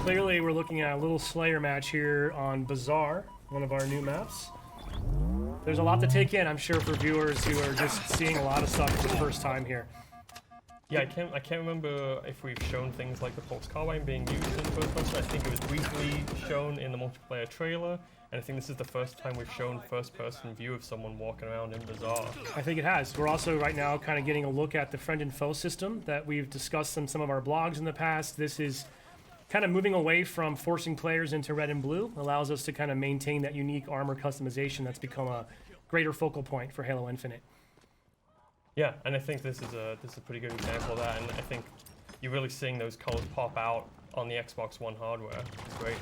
clearly we're looking at a little Slayer match here on Bazaar, one of our new maps. There's a lot to take in, I'm sure, for viewers who are just seeing a lot of stuff for the first time here. Yeah, I can't remember if we've shown things like the Pulse Carbine being used in first person. I think it was briefly shown in the multiplayer trailer, and I think this is the first time we've shown first-person view of someone walking around in Bazaar. I think it has. We're also right now kind of getting a look at the friend and foe system that we've discussed in some of our blogs in the past. This is kind of moving away from forcing players into red and blue, allows us to kind of maintain that unique armor customization that's become a greater focal point for Halo Infinite. Yeah, and I think this is a pretty good example of that, and I think you're really seeing those colors pop out on the Xbox One hardware. It's great.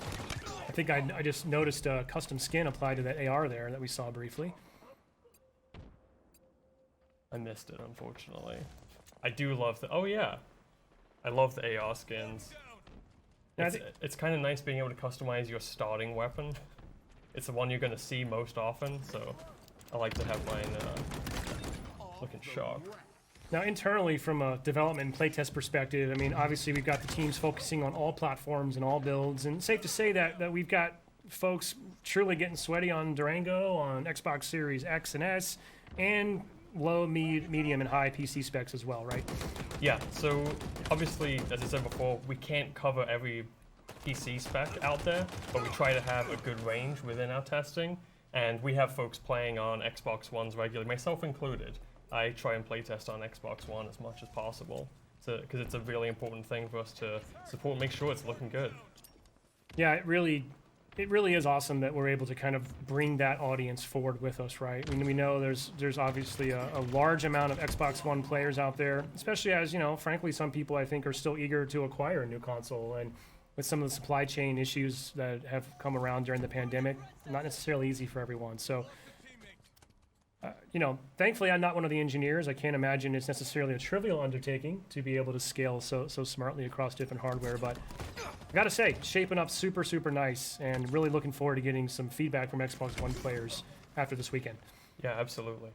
I think I just noticed a custom skin applied to that AR there that we saw briefly. I missed it, unfortunately. I do love the... Oh, yeah. I love the AR skins. Now, It's kind of nice being able to customize your starting weapon. It's the one you're going to see most often, so I like to have mine looking sharp. Now, internally, from a development and playtest perspective, I mean, obviously we've got the teams focusing on all platforms and all builds, and safe to say that we've got folks truly getting sweaty on Durango, on Xbox Series X and S, and low, medium, and high PC specs as well, right? Yeah, so obviously, as I said before, we can't cover every PC spec out there, but we try to have a good range within our testing, and we have folks playing on Xbox Ones regularly, myself included. I try and playtest on Xbox One as much as possible, because it's a really important thing for us to support and make sure it's looking good. Yeah, it really is awesome that we're able to kind of bring that audience forward with us, right? I mean, we know there's obviously a large amount of Xbox One players out there, especially as, you know, frankly, some people I think are still eager to acquire a new console, and with some of the supply chain issues that have come around during the pandemic, not necessarily easy for everyone. So, you know, thankfully I'm not one of the engineers. I can't imagine it's necessarily a trivial undertaking to be able to scale so smartly across different hardware, but I gotta say, shaping up super nice, and really looking forward to getting some feedback from Xbox One players after this weekend. Yeah, absolutely.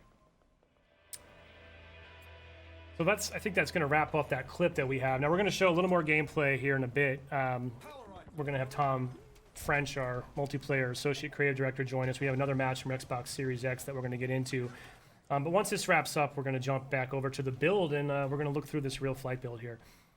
So I think that's going to wrap up that clip that we have. Now we're going to show a little more gameplay here in a bit. We're going to have Tom French, our multiplayer associate creative director, join us. We have another match from Xbox Series X that we're going to get into. But once this wraps up, we're going to jump back over to the build, and we're going to look through this real flight build here.